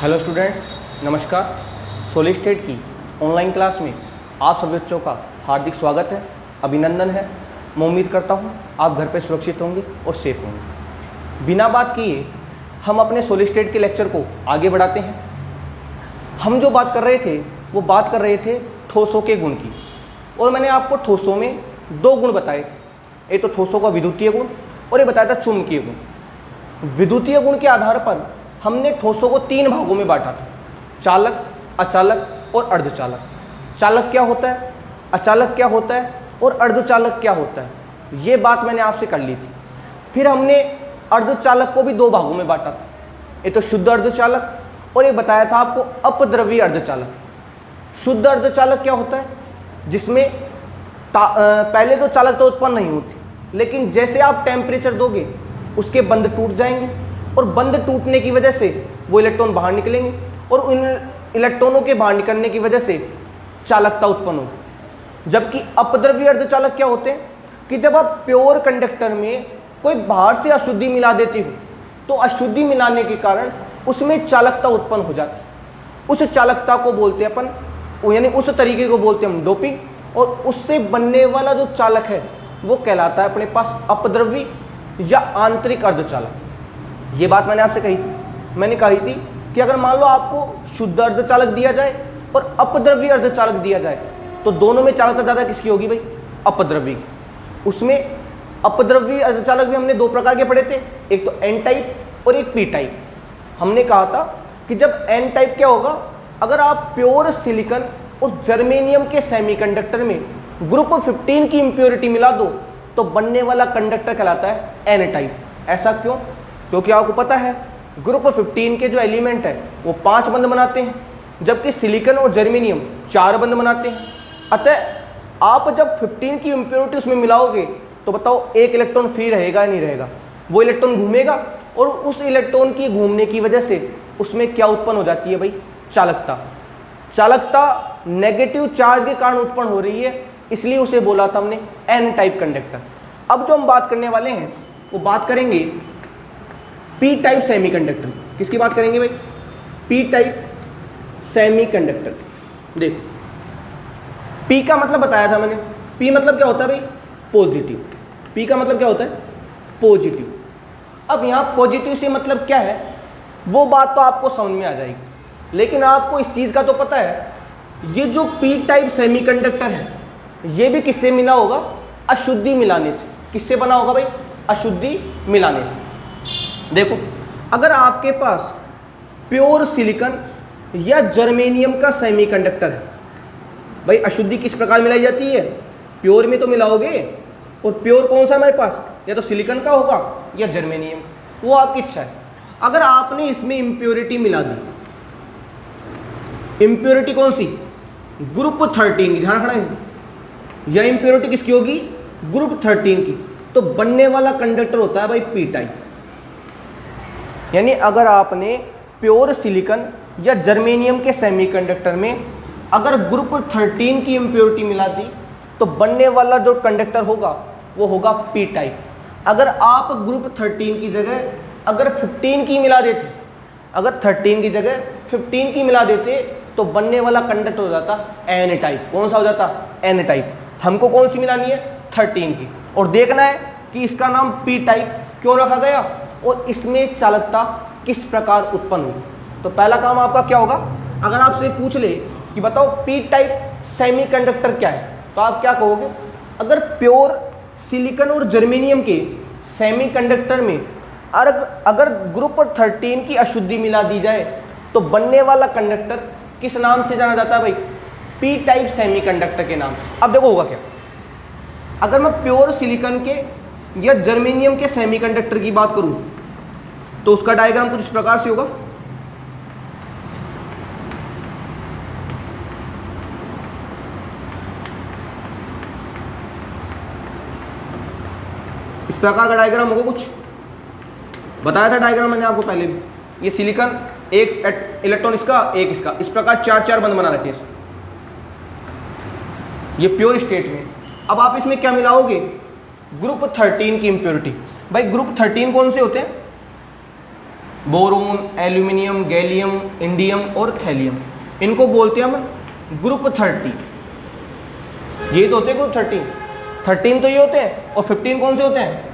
Hello students, नमस्कार। Solid state की online class में आप सभी बच्चों का हार्दिक स्वागत है, अभिनंदन है। मैं उम्मीद करता हूँ आप घर पे सुरक्षित होंगे और सेफ होंगे। बिना बात किए हम अपने सॉलिड स्टेट के लेक्चर को आगे बढ़ाते हैं। हम जो बात कर रहे थे वो बात कर रहे थे ठोसों के गुण की, और मैंने आपको ठोसों में दो गुण बताए थे। एक तो ठोसों का विद्युतीय गुण और एक बताया था चुंबकीय गुण। विद्युतीय गुण के आधार पर हमने ठोसों को तीन भागों में बांटा था: चालक, अचालक और अर्धचालक। चालक क्या होता है, अचालक क्या होता है और अर्धचालक क्या होता है, ये बात मैंने आपसे कर ली थी। फिर हमने अर्धचालक को भी दो भागों में बांटा था, एक तो शुद्ध अर्धचालक और एक बताया था आपको अपद्रव्य अर्धचालक। शुद्ध अर्धचालक क्या होता है, जिसमें पहले तो चालकता उत्पन्न नहीं होती, लेकिन जैसे आप टेम्परेचर दोगे उसके बंध टूट जाएंगे और बंध टूटने की वजह से वो इलेक्ट्रॉन बाहर निकलेंगे और उन इलेक्ट्रॉनों के बाहर निकलने की वजह से चालकता उत्पन्न होगी। जबकि अपद्रव्य अर्धचालक क्या होते हैं कि जब आप प्योर कंडक्टर में कोई बाहर से अशुद्धि मिला देते हो तो अशुद्धि मिलाने के कारण उसमें चालकता उत्पन्न हो जाती है। उस चालकता को बोलते हैं अपन, यानी उस तरीके को बोलते हैं हम डोपिंग, और उससे बनने वाला जो चालक है वो कहलाता है अपने पास अपद्रव्य या आंतरिक अर्धचालक। ये बात मैंने आपसे कही थी। मैंने कही थी कि अगर मान लो आपको शुद्ध अर्धचालक दिया जाए और अपद्रव्य अर्धचालक दिया जाए तो दोनों में चालकता ज़्यादा किसकी होगी भाई? अपद्रव्य की। उसमें अपद्रव्य अर्धचालक भी हमने दो प्रकार के पढ़े थे, एक तो एन टाइप और एक पी टाइप। हमने कहा था कि जब एन टाइप क्या होगा, अगर आप प्योर सिलिकॉन और जर्मेनियम के सेमीकंडक्टर में ग्रुप 15 की इंप्योरिटी मिला दो तो बनने वाला कंडक्टर कहलाता है एन टाइप। ऐसा क्यों? क्योंकि आपको पता है ग्रुप 15 के जो एलिमेंट है वो 5 बंध बनाते हैं, जबकि सिलिकॉन और जर्मेनियम 4 बंध बनाते हैं। अतः आप जब 15 की इंप्योरिटी उसमें मिलाओगे तो बताओ एक इलेक्ट्रॉन फ्री रहेगा या नहीं रहेगा? वो इलेक्ट्रॉन घूमेगा और उस इलेक्ट्रॉन की घूमने की वजह से उसमें क्या उत्पन्न हो जाती है भाई? चालकता। चालकता नेगेटिव चार्ज के कारण उत्पन्न हो रही है, इसलिए उसे बोला था हमने एन टाइप कंडक्टर। अब जो हम बात करने वाले हैं वो बात करेंगे पी टाइप सेमीकंडक्टर। किसकी बात करेंगे भाई? P type semiconductor. देखो, पी का मतलब बताया था मैंने। पी मतलब क्या होता है भाई? पॉजिटिव। पी का मतलब क्या होता है? पॉजिटिव। अब यहाँ पॉजिटिव से मतलब क्या है वो बात तो आपको समझ में आ जाएगी, लेकिन आपको इस चीज़ का तो पता है, ये जो पी टाइप सेमीकंडक्टर है ये भी किससे मिला होगा? अशुद्धि मिलाने से। किससे बना होगा भाई? अशुद्धि मिलाने से। देखो, अगर आपके पास प्योर सिलिकॉन या जर्मेनियम का सेमीकंडक्टर है, भाई अशुद्धि किस प्रकार मिलाई जाती है? प्योर में तो मिलाओगे, और प्योर कौन सा हमारे पास? या तो सिलिकॉन का होगा या जर्मेनियम, वो आपकी इच्छा है। अगर आपने इसमें इंप्योरिटी मिला दी, इंप्योरिटी कौन सी? ग्रुप 13 की, ध्यान रखना है। यह इंप्योरिटी किसकी होगी? ग्रुप 13 की। तो बनने वाला कंडक्टर होता है भाई पी टाइप। यानी अगर आपने प्योर सिलिकॉन या जर्मेनियम के सेमीकंडक्टर में अगर ग्रुप 13 की इंप्योरिटी मिला दी तो बनने वाला जो कंडक्टर होगा वो होगा पी टाइप। अगर आप ग्रुप 13 की जगह अगर 15 की मिला देते, अगर 13 की जगह 15 की मिला देते तो बनने वाला कंडक्टर हो जाता एन टाइप। कौन सा हो जाता? N type. हमको कौन सी मिलानी है? 13 की। और देखना है कि इसका नाम पी टाइप क्यों रखा गया और इसमें चालकता किस प्रकार उत्पन्न हुई। तो पहला काम आपका क्या होगा? अगर आपसे पूछ ले कि बताओ पी टाइप सेमीकंडक्टर क्या है, तो आप क्या कहोगे? अगर प्योर सिलिकॉन और जर्मेनियम के सेमीकंडक्टर में अगर ग्रुप 13 की अशुद्धि मिला दी जाए तो बनने वाला कंडक्टर किस नाम से जाना जाता है भाई? पी टाइप सेमीकंडक्टर के नाम। अब देखो होगा क्या, अगर मैं प्योर सिलिकॉन के या जर्मेनियम के सेमीकंडक्टर की बात करूं तो उसका डायग्राम कुछ इस प्रकार से होगा। इस प्रकार का डायग्राम होगा, कुछ बताया था डायग्राम मैंने आपको पहले भी। ये सिलिकॉन, एक इलेक्ट्रॉन इसका, एक इसका, इस प्रकार 4-4 बंध बना रखे हैं ये प्योर स्टेट में। अब आप इसमें क्या मिलाओगे? ग्रुप 13 की इंप्योरिटी। भाई ग्रुप 13 कौन से होते हैं? बोरोन, एल्यूमिनियम, गैलियम, इंडियम और थैलियम, इनको बोलते हैं हम ग्रुप 30। ये तो होते हैं ग्रुप 13 तो ये होते हैं, और 15 कौन से होते हैं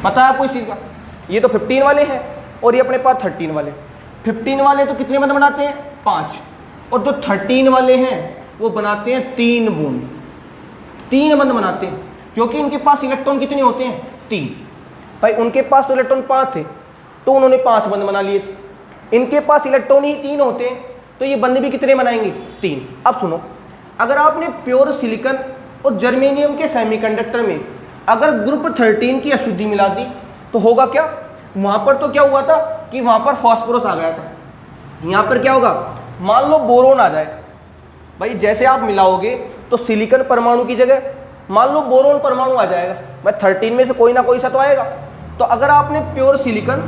पता है आपको इस चीज का? ये तो 15 वाले हैं और ये अपने पास 13 वाले। 15 वाले तो कितने बंद बनाते हैं? 5। और जो 13 वाले हैं वो बनाते हैं 3 बूंद, 3 बंद बनाते हैं, क्योंकि इनके पास इलेक्ट्रॉन कितने होते हैं? 3। भाई उनके पास तो इलेक्ट्रॉन 5 थे तो उन्होंने 5 बंद बना लिए थे। इनके पास इलेक्ट्रॉन ही 3 होते हैं तो ये बंद भी कितने बनाएंगे? 3। अब सुनो, अगर आपने प्योर सिलिकॉन और जर्मेनियम के सेमीकंडक्टर में अगर ग्रुप 13 की अशुद्धि मिला दी तो होगा क्या? वहां पर तो क्या हुआ था कि वहां पर फास्फोरस आ गया था, यहां पर क्या होगा? मान लो बोरोन आ जाए। भाई जैसे आप मिलाओगे तो सिलिकॉन परमाणु की जगह मान लो बोरोन परमाणु आ जाएगा, भाई 13 में से कोई ना कोई सा तो आएगा। तो अगर आपने प्योर सिलिकॉन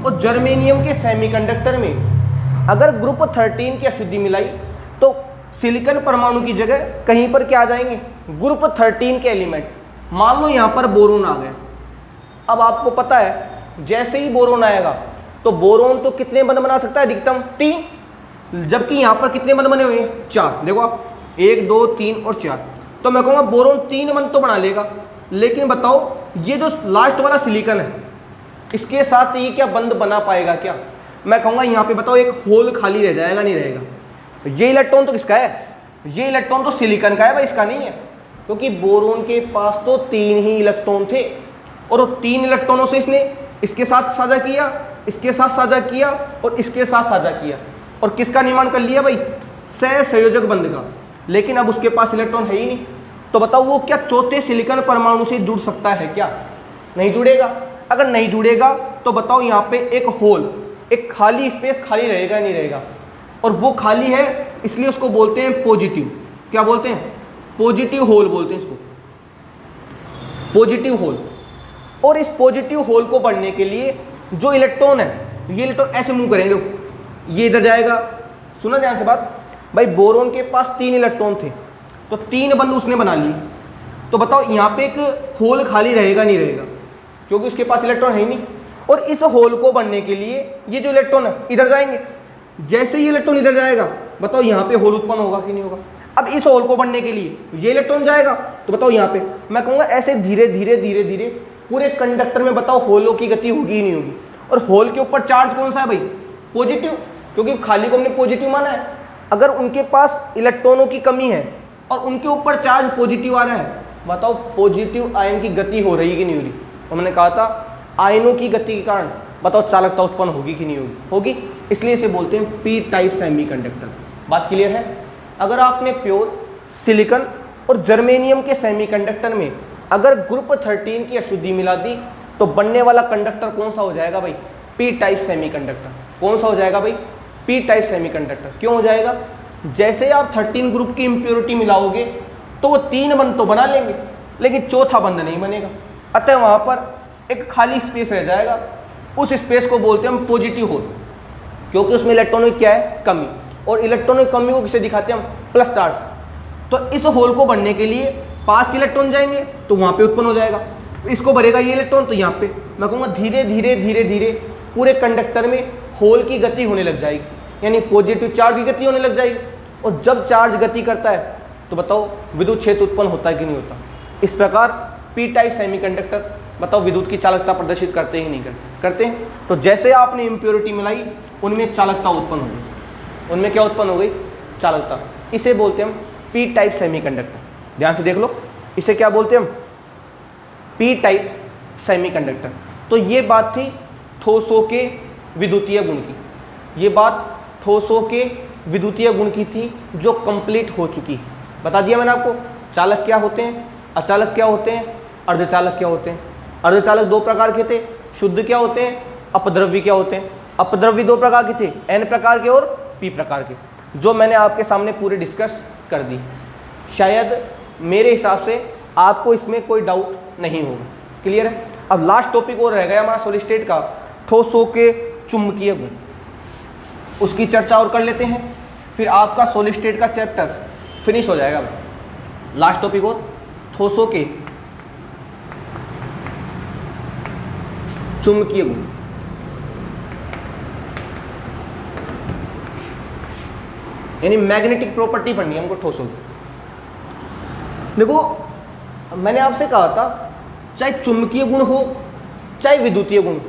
और जर्मेनियम के सेमीकंडक्टर में अगर ग्रुप 13 की अशुद्धि मिलाई तो सिलिकॉन परमाणु की जगह कहीं पर क्या आ जाएंगे? ग्रुप 13 के एलिमेंट। मान लो यहां पर बोरोन आ गया। अब आपको पता है जैसे ही बोरोन आएगा तो बोरोन तो कितने बंद बना सकता है? अधिकतम 3, जबकि यहां पर कितने बंद बने हुए हैं? 4। देखो आप 1 2 3 और 4, तो मैं कहूँगा बोरोन 3 बंद तो बना लेगा। लेकिन बताओ ये जो लास्ट वाला सिलिकॉन है इसके साथ ये क्या बंद बना पाएगा क्या? मैं कहूँगा यहाँ पे बताओ एक होल खाली रह जाएगा, नहीं रहेगा? ये इलेक्ट्रॉन तो किसका है? ये इलेक्ट्रॉन तो सिलिकॉन का है भाई, इसका नहीं है, क्योंकि बोरोन के पास तो 3 ही इलेक्ट्रॉन थे और 3 इलेक्ट्रॉनों से इसने इसके साथ साझा किया, इसके साथ साझा किया और इसके साथ साझा किया, और किसका निर्माण कर लिया भाई? सहसंयोजक बंध का। लेकिन अब उसके पास इलेक्ट्रॉन है ही नहीं, तो बताओ वो क्या चौथे सिलिकॉन परमाणु से जुड़ सकता है क्या? नहीं जुड़ेगा। अगर नहीं जुड़ेगा तो बताओ यहाँ पे एक होल, एक खाली स्पेस खाली रहेगा नहीं रहेगा? और वो खाली है इसलिए उसको बोलते हैं पॉजिटिव। क्या बोलते हैं? पॉजिटिव होल बोलते हैं इसको, पॉजिटिव होल। और इस पॉजिटिव होल को बढ़ने के लिए जो इलेक्ट्रॉन है, ये इलेक्ट्रॉन ऐसे मूव करेंगे, ये इधर जाएगा। सुना ध्यान से बात, भाई बोरोन के पास 3 इलेक्ट्रॉन थे तो 3 बंद उसने बना लिए। तो बताओ यहाँ पे एक होल खाली रहेगा नहीं रहेगा? क्योंकि उसके पास इलेक्ट्रॉन है ही नहीं। और इस होल को बढ़ने के लिए ये जो इलेक्ट्रॉन है इधर जाएंगे। जैसे ही इलेक्ट्रॉन इधर जाएगा बताओ यहाँ पे होल उत्पन्न होगा कि नहीं होगा? अब इस होल को बढ़ने के लिए ये इलेक्ट्रॉन जाएगा तो बताओ यहाँ पे, मैं कहूँगा ऐसे धीरे धीरे धीरे धीरे पूरे कंडक्टर में बताओ होलों की गति होगी ही नहीं होगी? और होल के ऊपर चार्ज कौन सा है भाई? पॉजिटिव, क्योंकि खाली को हमने पॉजिटिव माना है। अगर उनके पास इलेक्ट्रॉनों की कमी है और उनके ऊपर चार्ज पॉजिटिव आ रहा है, बताओ पॉजिटिव आयन की गति हो रही कि नहीं हो रही? हमने कहा था आयनों की गति के कारण बताओ चालकता उत्पन्न होगी कि नहीं होगी? होगी। इसलिए इसे बोलते हैं पी टाइप सेमीकंडक्टर। बात क्लियर है? अगर आपने प्योर सिलिकॉन और जर्मेनियम के सेमीकंडक्टर में अगर ग्रुप 13 की अशुद्धि मिला दी तो बनने वाला कंडक्टर कौन सा हो जाएगा भाई? P type semiconductor. कौन सा हो जाएगा भाई? P type semiconductor. क्यों हो जाएगा? जैसे आप 13 ग्रुप की इम्प्योरिटी मिलाओगे तो वो 3 बंद तो बना लेंगे लेकिन चौथा बंद नहीं बनेगा, अतः वहाँ पर एक खाली स्पेस रह जाएगा। उस स्पेस को बोलते हैं हम पॉजिटिव होल, क्योंकि उसमें इलेक्ट्रॉनों की क्या है? कमी। और इलेक्ट्रॉनों की कमी को किसे दिखाते हैं हम? Plus charge. तो इस होल को बनने के लिए पास के इलेक्ट्रॉन जाएंगे तो वहाँ पे उत्पन्न हो जाएगा, इसको भरेगा ये इलेक्ट्रॉन तो यहाँ पे। मैं कहूँगा धीरे धीरे धीरे धीरे पूरे कंडक्टर में होल की गति होने लग जाएगी, यानी पॉजिटिव चार्ज की गति होने लग जाएगी। और जब चार्ज गति करता है तो बताओ विद्युत क्षेत्र उत्पन्न होता है कि नहीं होता? इस प्रकार पी टाइप सेमीकंडक्टर बताओ विद्युत की चालकता प्रदर्शित करते ही नहीं करते? करते हैं। तो जैसे आपने इम्प्योरिटी मिलाई उनमें चालकता उत्पन्न हो गई। उनमें क्या उत्पन्न हो गई? चालकता। इसे बोलते हैं हम पी टाइप सेमीकंडक्टर। ध्यान से देख लो, इसे क्या बोलते हैं हम? P type semiconductor. तो ये बात थी ठोसों के विद्युतीय गुण की। ये बात ठोसों के विद्युतीय गुण की थी जो कंप्लीट हो चुकी है। बता दिया मैंने आपको चालक क्या होते हैं, अचालक क्या होते हैं, अर्धचालक क्या होते हैं। अर्धचालक 2 प्रकार के थे, शुद्ध क्या होते हैं, अपद्रव्य क्या होते हैं। अपद्रव्य 2 प्रकार के थे, एन प्रकार के और पी प्रकार के, जो मैंने आपके सामने पूरे डिस्कस कर दी। शायद मेरे हिसाब से आपको इसमें कोई डाउट नहीं होगा। क्लियर है? अब लास्ट टॉपिक और रह गया हमारा सॉलिड स्टेट का, ठोसों के चुंबकीय गुण। उसकी चर्चा और कर लेते हैं, फिर आपका सॉलिड स्टेट का चैप्टर फिनिश हो जाएगा। लास्ट टॉपिक और ठोसों के चुंबकीय गुण। यानी मैग्नेटिक प्रॉपर्टी पढ़नी है हमको ठोसों की। देखो मैंने आपसे कहा था चाहे चुंबकीय गुण हो चाहे विद्युतीय गुण,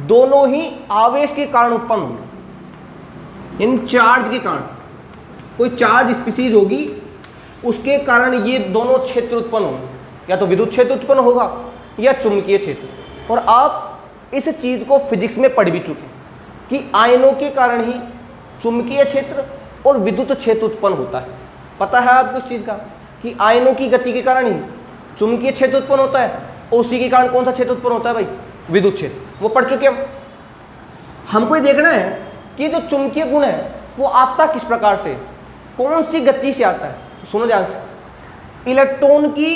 दोनों ही आवेश के कारण उत्पन्न होंगे। यानी चार्ज के कारण, कोई चार्ज स्पीसीज होगी उसके कारण ये दोनों क्षेत्र उत्पन्न होंगे, या तो विद्युत क्षेत्र उत्पन्न होगा या चुंबकीय क्षेत्र। और आप इस चीज को फिजिक्स में पढ़ भी चुके कि आयनों के कारण ही चुंबकीय क्षेत्र और विद्युत क्षेत्र उत्पन्न होता है। पता है आपको इस चीज का कि आयनों की गति के कारण ही चुंबकीय क्षेत्र उत्पन्न होता है और उसी के कारण कौन सा क्षेत्र उत्पन्न होता है भाई? विद्युत क्षेत्र। वो पढ़ चुके हम। हमको ये देखना है कि जो चुंबकीय गुण है वो आता किस प्रकार से, कौन सी गति से आता है। सुनो ध्यान से, इलेक्ट्रॉन की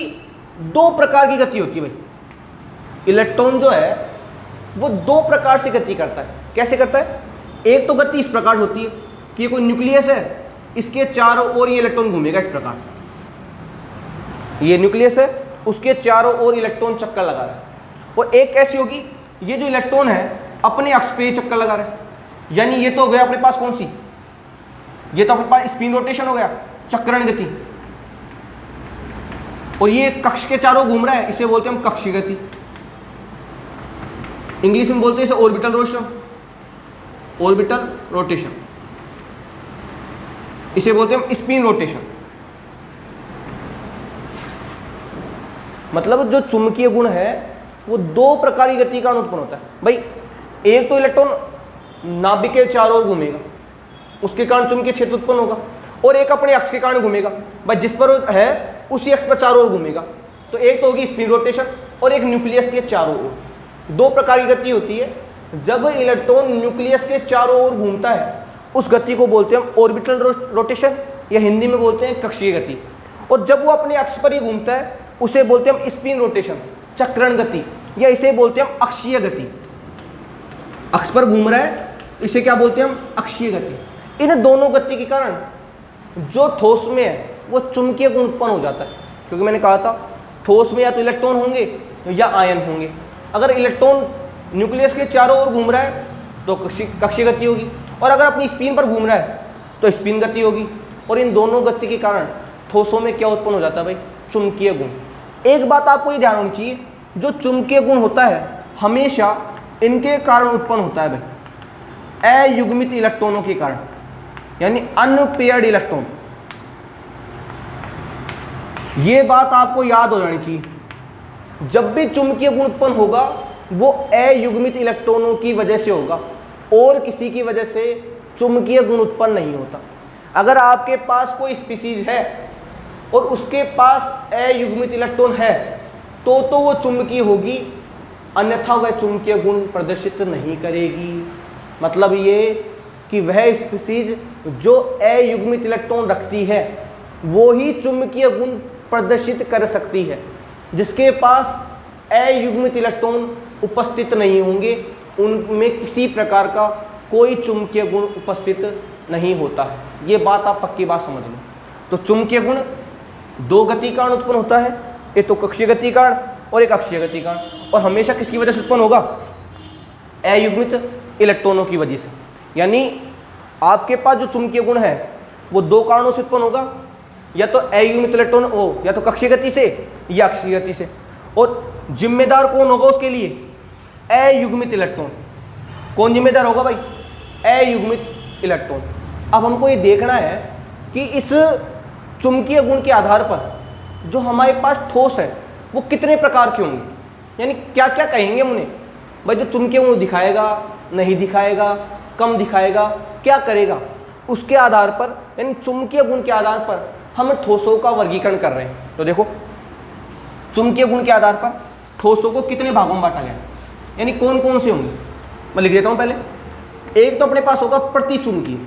दो प्रकार की गति होती है भाई। इलेक्ट्रॉन जो है वो दो प्रकार से गति करता है। कैसे करता है? एक तो गति इस प्रकार होती है कि ये कोई न्यूक्लियस है, इसके चारों ओर ये इलेक्ट्रॉन घूमेगा इस प्रकार। ये न्यूक्लियस है, उसके चारों ओर इलेक्ट्रॉन चक्कर लगा रहा है। और एक कैसी होगी, ये जो इलेक्ट्रॉन है अपने अक्ष पे चक्कर लगा रहा है। यानी ये तो हो गया अपने पास कौन सी, ये तो अपने पास स्पिन रोटेशन हो गया, चक्रण गति। और ये कक्ष के चारों घूम रहा है, इसे बोलते हैं हम कक्षीय गति। इंग्लिश में बोलते हैं इसे ऑर्बिटल रोटेशन, ऑर्बिटल रोटेशन। इसे बोलते हैं हम स्पिन रोटेशन। मतलब जो चुंबकीय गुण है वो दो प्रकार की गति का उत्पन्न होता है भाई। एक तो इलेक्ट्रॉन नाभिक के चारों ओर घूमेगा, उसके कारण चुंबकीय क्षेत्र उत्पन्न होगा। और एक अपने अक्ष के कारण घूमेगा भाई, जिस पर है उसी अक्ष पर चारों ओर घूमेगा। तो एक तो होगी स्पिन रोटेशन और एक न्यूक्लियस के चारों ओर। दो प्रकार की गति होती है। जब इलेक्ट्रॉन न्यूक्लियस के चारों ओर घूमता है उस गति को बोलते हैं हम ऑर्बिटल रोटेशन, या हिंदी में बोलते हैं कक्षीय गति। और जब वो अपने अक्ष पर ही घूमता है उसे बोलते हैं हम स्पिन रोटेशन, चक्रण गति, या इसे बोलते हैं हम अक्षीय गति। अक्ष पर घूम रहा है, इसे क्या बोलते हैं हम? अक्षीय गति। इन दोनों गति के कारण जो ठोस में है वो चुंबकीय गुण उत्पन्न हो जाता है। क्योंकि मैंने कहा था ठोस में या तो इलेक्ट्रॉन होंगे या आयन होंगे। अगर इलेक्ट्रॉन न्यूक्लियस के चारों ओर घूम रहा है तो कक्षीय गति होगी, और अगर अपनी स्पिन पर घूम रहा है तो स्पिन गति होगी। और इन दोनों गति के कारण ठोसों में क्या उत्पन्न हो जाता है भाई? चुंबकीय गुण। एक बात आपको ये ध्यान होनी चाहिए, जो चुंबकीय गुण होता है हमेशा इनके कारण उत्पन्न होता है भाई, अयुग्मित इलेक्ट्रॉनों के कारण, यानी अनपेयर्ड इलेक्ट्रॉन। ये बात आपको याद हो जानी चाहिए। जब भी चुंबकीय गुण उत्पन्न होगा वो अयुग्मित इलेक्ट्रॉनों की वजह से होगा, और किसी की वजह से चुंबकीय गुण उत्पन्न नहीं होता। अगर आपके पास कोई स्पीसीज है और उसके पास अयुग्मित इलेक्ट्रॉन है तो वो चुंबकीय होगी, अन्यथा वह चुंबकीय गुण प्रदर्शित नहीं करेगी। मतलब ये कि वह स्पीसीज जो अयुग्मित इलेक्ट्रॉन रखती है वो ही चुंबकीय गुण प्रदर्शित कर सकती है। जिसके पास अयुग्मित इलेक्ट्रॉन उपस्थित नहीं होंगे उनमें किसी प्रकार का कोई चुंबकीय गुण उपस्थित नहीं होता है। ये बात आप पक्की बात समझ लो। तो चुंबकीय गुण दो गति कारण उत्पन्न होता है, एक तो कक्षीय गति कारण और एक अक्षीय गति कारण। और हमेशा किसकी वजह से उत्पन्न होगा? अयुग्मित इलेक्ट्रॉनों की वजह से। यानी आपके पास जो चुंबकीय गुण है वो दो कारणों से उत्पन्न होगा, या तो अयुग्मित इलेक्ट्रॉन हो, या तो कक्षीय गति से या अक्षीय गति से। और जिम्मेदार कौन होगा उसके लिए? अयुग्मित इलेक्ट्रॉन। कौन जिम्मेदार होगा भाई? अयुग्मित इलेक्ट्रॉन। अब हमको ये देखना है कि इस चुंबकीय गुण के आधार पर जो हमारे पास ठोस है वो कितने प्रकार के होंगे, यानी क्या क्या कहेंगे हम उन्हें भाई। जो चुंबकीय गुण दिखाएगा, नहीं दिखाएगा, कम दिखाएगा, क्या करेगा, उसके आधार पर, यानी चुंबकीय गुण के आधार पर हम ठोसों का वर्गीकरण कर रहे हैं। तो देखो चुंबकीय गुण के आधार पर ठोसों को कितने भागों में बांटा गया, यानी कौन कौन से होंगे। मैं लिख देता हूँ पहले। एक तो अपने पास होगा प्रतिचुंबकीय,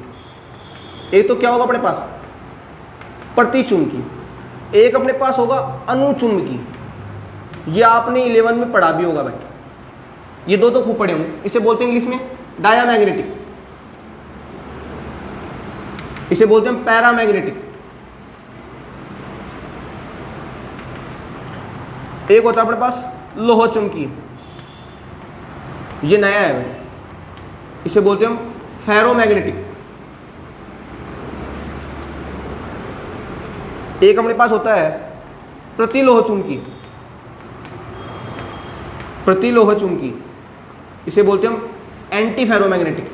एक तो क्या होगा अपने पास? प्रतिचुंबकीय। एक अपने पास होगा अनुचुंबकीय, ये आपने 11 में पढ़ा भी होगा भाई, ये दो तो खूब पढ़े होंगे। इसे बोलते हैं इंग्लिश में डायामैग्नेटिक, इसे बोलते हैं पैरामैग्नेटिक। एक होता है अपने पास लोह चुंबकीय, ये नया है भाई, इसे बोलते हैं हम फेरोमैग्नेटिक। एक हमारे पास होता है प्रतिलोह चुंबकी, प्रतिलोह चुंबकी, इसे बोलते हैं हम एंटी फेरोमैग्नेटिक।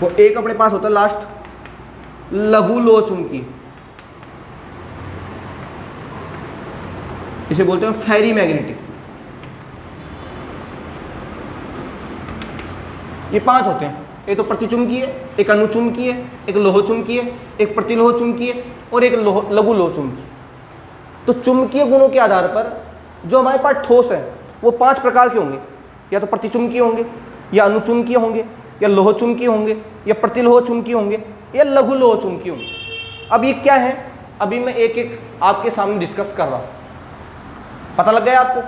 वो एक अपने पास होता है लास्ट लघु लोह चुंबकी, इसे बोलते हैं फेरी मैग्नेटिक। ये 5 होते हैं, एक तो प्रतिचुंबकीय है, एक अनुचुंबकीय है, एक लोह चुंबकीय है, एक प्रतिलोह चुंबकीय है और एक लघु लोह चुंबकीय। तो चुंबकीय गुणों के आधार पर जो हमारे पास ठोस है वो 5 प्रकार के होंगे, या तो प्रतिचुंबकीय होंगे, या अनुचुंबकीय होंगे, या लोह चुंबकीय होंगे, या प्रतिलोह चुंबकीय होंगे, या लघु लोह चुंबकीय होंगे। अब ये क्या है, अभी मैं एक एक आपके सामने डिस्कस कर रहा हूँ, पता लग गया आपको।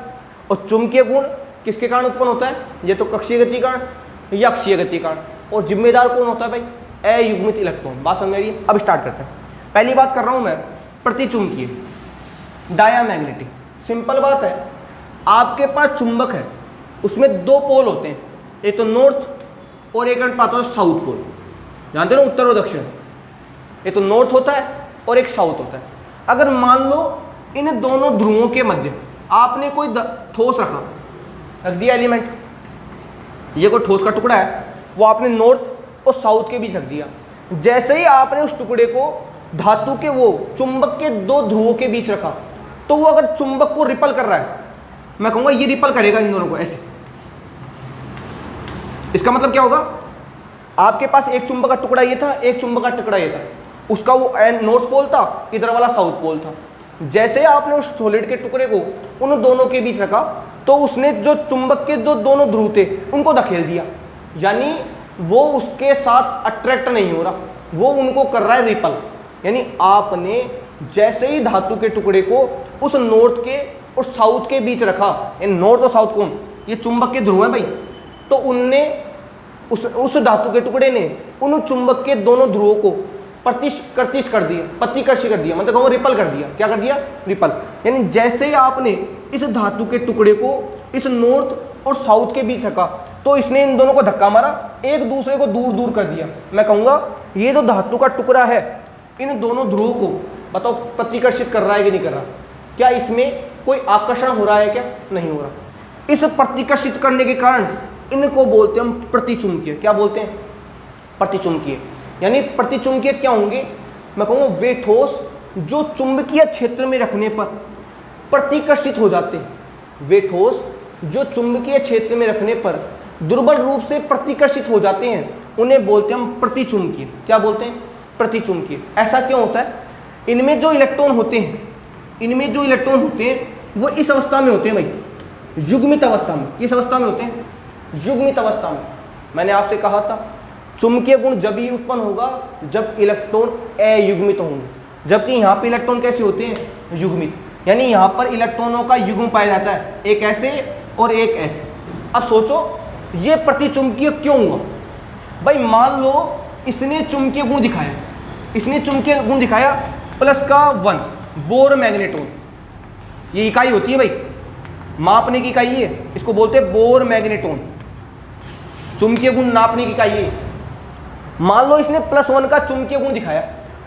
और चुंबकीय गुण किसके कारण उत्पन्न होता है, ये तो कक्षीय गति कारण या अक्षीय गति कारण, और जिम्मेदार कौन होता है भाई, अयुग्मित इलेक्ट्रॉन। बात समझ में आ रही है। अब स्टार्ट करते हैं। पहली बात कर रहा हूं मैं प्रतिचुंबकीय, डायामैग्नेटिक। सिंपल बात है, आपके पास चुंबक है, उसमें 2 पोल होते हैं, एक तो नॉर्थ और एक पाता है साउथ पोल, जानते हो ना, उत्तर और दक्षिण। एक तो नॉर्थ होता है और एक साउथ होता है। अगर मान लो इन दोनों ध्रुवों के मध्य आपने कोई ठोस रख दिया एलिमेंट, ये कोई ठोस का टुकड़ा है, वो आपने नॉर्थ और साउथ के बीच रख दिया। जैसे ही आपने उस टुकड़े को धातु के वो चुंबक के 2 ध्रुवों के बीच रखा, तो वो अगर चुंबक को रिपल कर रहा है, मैं कहूंगा ये रिपल करेगा इन दोनों को ऐसे। इसका मतलब क्या होगा, आपके पास एक चुंबक का टुकड़ा ये था, एक चुंबक का टुकड़ा ये था, उसका वो नॉर्थ पोल था, इधर वाला साउथ पोल था। जैसे आपने उस सॉलिड के टुकड़े को उन दोनों के बीच रखा, तो उसने जो चुंबक के दोनों ध्रुव थे उनको धकेल दिया, यानी वो उसके साथ अट्रैक्ट नहीं हो रहा, वो उनको कर रहा है रिपल। यानी आपने जैसे ही धातु के टुकड़े को उस नॉर्थ के और साउथ के बीच रखा, नॉर्थ और साउथ कौन, ये चुंबक के ध्रुव है भाई, तो उनने उस धातु के टुकड़े ने उन चुंबक के दोनों ध्रुवों को प्रतिकर्षित कर दिया, प्रतिकर्षित कर दिया, मतलब रिपल कर दिया। क्या कर दिया, रिपल। यानी जैसे ही आपने इस धातु के टुकड़े को इस नॉर्थ और साउथ के बीच रखा, तो इसने इन दोनों को धक्का मारा, एक दूसरे को दूर दूर कर दिया। मैं कहूंगा ये जो धातु का टुकड़ा है, इन दोनों ध्रुवों को बताओ प्रतिकर्षित कर रहा है कि नहीं कर रहा, क्या इसमें कोई आकर्षण हो रहा है, क्या नहीं हो रहा। इस प्रतिकर्षित करने के कारण इनको बोलते हैं हम प्रतिचुंबकीय। क्या बोलते हैं, प्रतिचुंबकीय। यानी प्रतिचुंबकीय क्या होंगे, मैं कहूँगा वे ठोस जो चुंबकीय क्षेत्र में रखने पर प्रतिकर्षित हो जाते हैं। वे ठोस जो चुंबकीय क्षेत्र में रखने पर दुर्बल रूप से प्रतिकर्षित हो जाते हैं, उन्हें बोलते हैं हम प्रतिचुंबकीय। क्या बोलते हैं, प्रतिचुंबकीय। ऐसा क्यों होता है, इनमें जो इलेक्ट्रॉन होते हैं, इनमें जो इलेक्ट्रॉन होते हैं वो इस अवस्था में होते हैं भाई, युग्मित अवस्था में। किस अवस्था में होते हैं, युग्मित अवस्था में। मैंने आपसे कहा था चुंबकीय गुण जब ही उत्पन्न होगा जब इलेक्ट्रॉन अयुग्मित होंगे, जबकि यहाँ पे इलेक्ट्रॉन कैसे होते हैं, युग्मित। यानी यहाँ पर इलेक्ट्रॉनों का युग्म पाया जाता है, एक ऐसे और एक ऐसे। अब सोचो ये प्रतिचुंबकीय क्यों हुआ भाई, मान लो इसने चुंबकीय गुण दिखाया, इसने चुंबकीय गुण दिखाया +1 बोर मैग्नेटोन। ये इकाई होती है भाई, मापने की इकाई है, इसको बोलते हैं बोर मैग्नेटोन। चुंबकीय गुण नापने की इकाई है। मान लो इसने +1 का चुंबकीय गुण दिखाया,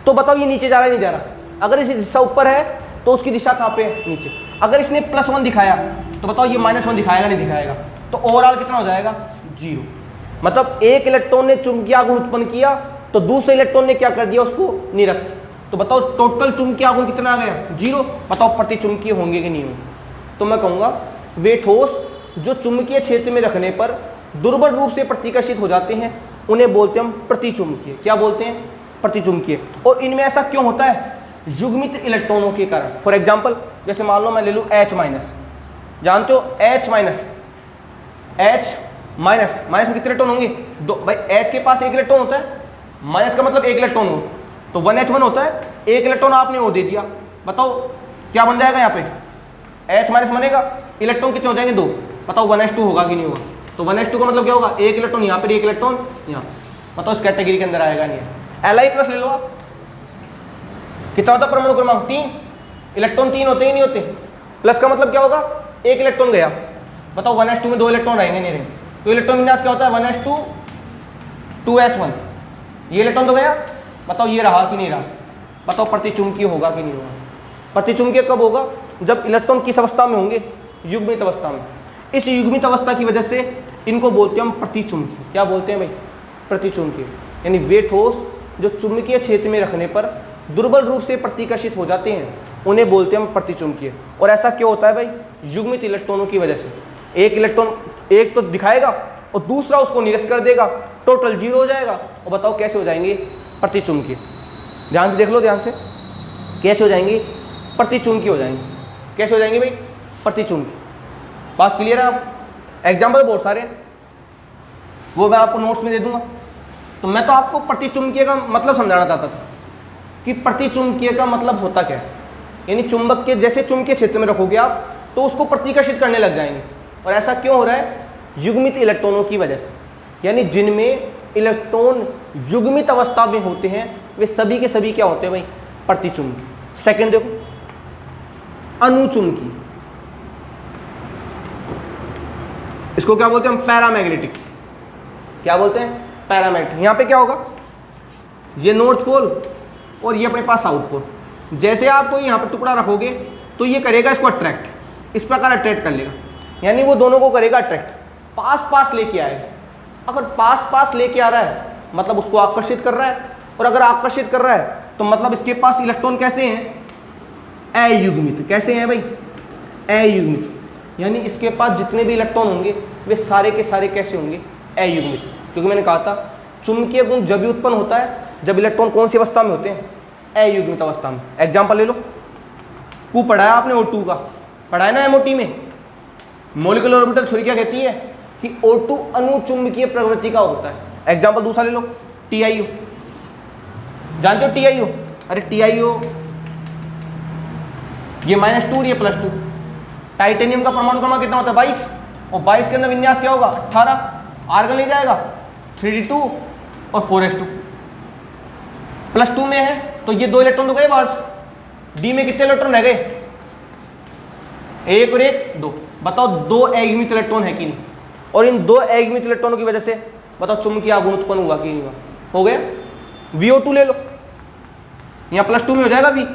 तो बताओ ये नीचे जा रहा है नहीं जा रहा। अगर इसी दिशा ऊपर है तो उसकी दिशा कहाँ पे है, नीचे। अगर इसने +1 दिखाया तो बताओ ये -1 दिखाएगा नहीं दिखाएगा, तो ओवरऑल कितना हो जाएगा, 0। मतलब एक इलेक्ट्रॉन ने चुंबकीय गुण उत्पन्न किया तो दूसरे इलेक्ट्रॉन ने क्या कर दिया, उसको निरस्त। तो बताओ टोटल चुंबकीय गुण कितना आ गया, 0। बताओ प्रतिचुंबकीय होंगे कि नहीं होंगे। तो मैं कहूँगा वे ठोस जो चुंबकीय क्षेत्र में रखने पर दुर्बल रूप से प्रतिकर्षित हो जाते हैं, उन्हें बोलते हैं हम प्रतिचुंबकीय। क्या बोलते हैं, प्रतिचुंबकीय। और इनमें ऐसा क्यों होता है, युग्मित इलेक्ट्रॉनों के कारण। फॉर एग्जाम्पल जैसे मान लो मैं ले लूँ H-, जानते हो H-, माइनस में कितने इलेक्ट्रॉन होंगे, 2। भाई H के पास 1 इलेक्ट्रॉन होता है, माइनस का मतलब 1 इलेक्ट्रॉन हो, तो 1H1 होता है, 1 इलेक्ट्रॉन आपने वो दे दिया। बताओ क्या बन जाएगा यहाँ पे, H- बनेगा, इलेक्ट्रॉन कितने हो जाएंगे, 2। बताओ 1s2 होगा कि नहीं होगा। तो 1s2 का मतलब क्या होगा, 1 इलेक्ट्रॉन यहाँ पर, 1 इलेक्ट्रॉन यहाँ। बताओ इस कैटेगरी के अंदर आएगा नहीं। Li+ ले लो आप, कितना होता है परमाणु क्रमांक, 3। इलेक्ट्रॉन 3 होते ही नहीं होते, प्लस का मतलब क्या होगा, एक इलेक्ट्रॉन गया, बताओ 1s2 में 2 इलेक्ट्रॉन रहेंगे नहीं रहेंगे, तो इलेक्ट्रॉन विन्यास क्या होता है 1s2 2s1, ये इलेक्ट्रॉन तो गया, बताओ ये रहा कि नहीं रहा, बताओ प्रतिचुंबकीय होगा कि नहीं होगा। प्रतिचुंबकीय कब होगा, जब इलेक्ट्रॉन किस अवस्था में होंगे, युग्मित अवस्था में। इस युग्मित अवस्था की वजह से इनको बोलते हैं हम प्रतिचुंबकीय। क्या बोलते हैं भाई, प्रतिचुंबकीय, यानी वे ठोस जो चुंबकीय क्षेत्र में रखने पर दुर्बल रूप से प्रतिकर्षित हो जाते हैं उन्हें बोलते हैं हम प्रतिचुंबकीय। और ऐसा क्यों होता है भाई, युग्मित इलेक्ट्रॉनों की वजह से। एक इलेक्ट्रॉन एक तो दिखाएगा और दूसरा उसको निरस्त कर देगा, टोटल 0 हो जाएगा। और बताओ कैसे हो जाएंगे, प्रतिचुंबकीय। ध्यान से देख लो, ध्यान से, कैसे हो जाएंगे, प्रतिचुंबकीय हो जाएंगे। कैसे हो जाएंगे भाई, प्रतिचुंबकीय। बात क्लियर है? आप एग्जाम्पल बहुत सारे हैं, वो मैं आपको नोट्स में दे दूंगा। तो मैं तो आपको प्रतिचुंबकीय का मतलब समझाना चाहता था कि प्रतिचुंबकीय का मतलब होता क्या है, यानी चुंबक के जैसे चुंबकीय क्षेत्र में रखोगे आप तो उसको प्रतिकर्षित करने लग जाएंगे। और ऐसा क्यों हो रहा है, युग्मित इलेक्ट्रॉनों की वजह से, यानी जिनमें इलेक्ट्रॉन युग्मित अवस्था में होते हैं वे सभी के सभी क्या होते हैं भाई, प्रतिचुंबकीय। सेकंड देखो, अनुचुंबकीय, इसको क्या बोलते हैं हम, पैरामैग्नेटिक। क्या बोलते हैं, पैरामैग्नेटिक। यहां पे क्या होगा, ये नॉर्थ पोल और ये अपने पास साउथ पोल। जैसे आप कोई यहाँ पर टुकड़ा रखोगे तो ये करेगा इसको अट्रैक्ट, इस प्रकार अट्रैक्ट कर लेगा, यानी वो दोनों को करेगा अट्रैक्ट, पास पास लेके आएगा। अगर पास पास लेके आ रहा है मतलब उसको आकर्षित कर रहा है, और अगर आकर्षित कर रहा है तो मतलब इसके पास इलेक्ट्रॉन कैसे हैं, अयुग्मित। कैसे हैं भाई, अयुग्मित, यानी इसके पास जितने भी इलेक्ट्रॉन होंगे वे सारे के सारे कैसे होंगे, अयुग्मित। क्योंकि मैंने कहा था चुंबकीय गुण जब भी उत्पन्न होता है जब इलेक्ट्रॉन कौन सी अवस्था में होते हैं, अयुग्मित अवस्था में। एग्जाम्पल ले लो, कू पढ़ाया आपने O2 का, पढ़ाया ना MOT में, मॉलिक्यूलर ऑर्बिटल थ्योरी क्या कहती है कि O2 अनुचुंबकीय प्रवृत्ति का होता है। एग्जाम्पल दूसरा ले लो, TiO, जानते हो TiO, अरे TiO ये -2 और ये +2। टाइटेनियम का परमाणु क्रमांक कितना होता है, 22, और 22 के अंदर विन्यास क्या होगा, 18, आर्गन ले जाएगा 3d2 और 4s2। +2 में है तो ये 2 इलेक्ट्रॉन तो गए बाहर से, डी में कितने इलेक्ट्रॉन रह गए, 1 और 1 2। बताओ 2 अयुग्मित इलेक्ट्रॉन है कि नहीं, और इन 2 अयुग्मित इलेक्ट्रॉनों की वजह से बताओ चुंबकीय आघूर्ण उत्पन्न हुआ कि नहीं हुआ, हो गया। VO2 ले लो, यहाँ +2 में हो जाएगा V,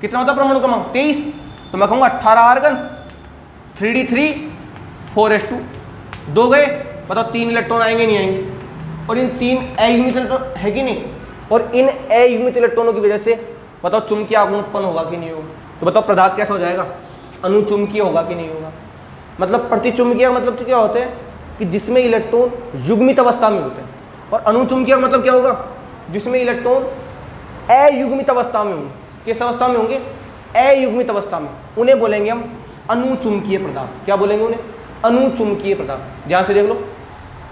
कितना होता है परमाणु क्रमांक 23, तो मैं कहूँगा 18 आर्गन 3d3 4s2, 2 गए, बताओ 3 इलेक्ट्रॉन आएंगे नहीं आएंगे, और इन 3 अयुग्मित इलेक्ट्रॉन है कि नहीं, और इन अयुग्मित इलेक्ट्रॉनों की वजह से बताओ चुंबकीय आघूर्ण उत्पन्न होगा कि नहीं होगा। तो बताओ पदार्थ कैसा हो जाएगा, अनुचुंबकीय होगा कि नहीं होगा। मतलब प्रतिचुंबकीय का मतलब तो क्या होता है कि जिसमें इलेक्ट्रॉन युग्मित अवस्था में होते हैं, और अनुचुंबकीय का मतलब क्या होगा, जिसमें इलेक्ट्रॉन अयुग्मित अवस्था में होंगे। किस अवस्था में होंगे, अयुग्मित अवस्था में, उन्हें बोलेंगे हम अनुचुंबकीय पदार्थ। क्या बोलेंगे उन्हें, अनुचुंबकीय पदार्थ। ध्यान से देख लो,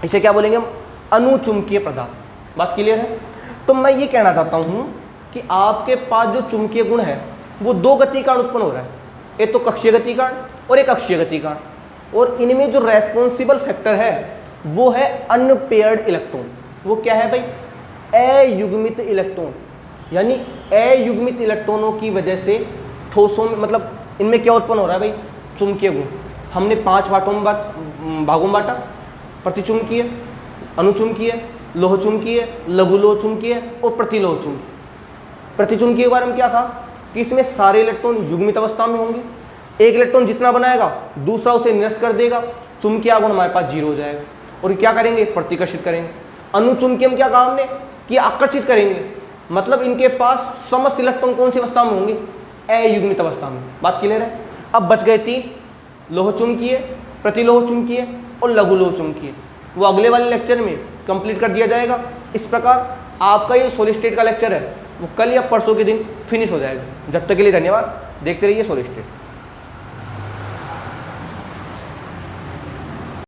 इसे क्या बोलेंगे हम, अनुचुंबकीय पदार्थ। बात क्लियर है? तो मैं ये कहना चाहता हूं कि आपके पास जो चुंबकीय गुण है वो 2 गति कारण उत्पन्न हो रहा है, एक तो कक्षीय गति कारण और एक अक्षीय गति कारण, और इनमें जो रेस्पॉन्सिबल फैक्टर है वो है अनपेयर्ड इलेक्ट्रॉन। वो क्या है भाई, अयुग्मित इलेक्ट्रॉन, यानी अयुग्मित इलेक्ट्रॉनों की वजह से ठोसों में मतलब इनमें क्या उत्पन्न हो रहा है भाई, चुंबकीय गुण। हमने 5 भागों में बांटा, प्रतिचुंबकीय, अनुचुंबकीय, लोहचुंबकीय, लघु लोहचुंबकीय और प्रतिलोह चुंबकीय। प्रतिचुंबकीय के बारे में क्या था कि इसमें सारे इलेक्ट्रॉन युग्मित अवस्था में होंगे, एक इलेक्ट्रॉन जितना बनाएगा दूसरा उसे निरस्त कर देगा, चुंबकीय आघूर्ण हमारे पास 0 हो जाएगा, और क्या करेंगे, प्रतिकर्षित करेंगे। अनुचुंबकीय में क्या कहा हमने कि आकर्षित करेंगे, मतलब इनके पास समस्त इलेक्ट्रॉन कौन सी अवस्था में होंगे, अयुग्मित अवस्था में। बात क्लियर है? अब बच गए 3, लोहचुंबकीय, प्रतिलोहचुंबकीय और लघु लोहचुंबकीय। वो अगले वाले लेक्चर में कंप्लीट कर दिया जाएगा। इस प्रकार आपका ये सॉलिड स्टेट का लेक्चर है वो कल या परसों के दिन फिनिश हो जाएगा। जब तक के लिए धन्यवाद, देखते रहिए सॉलिड स्टेट।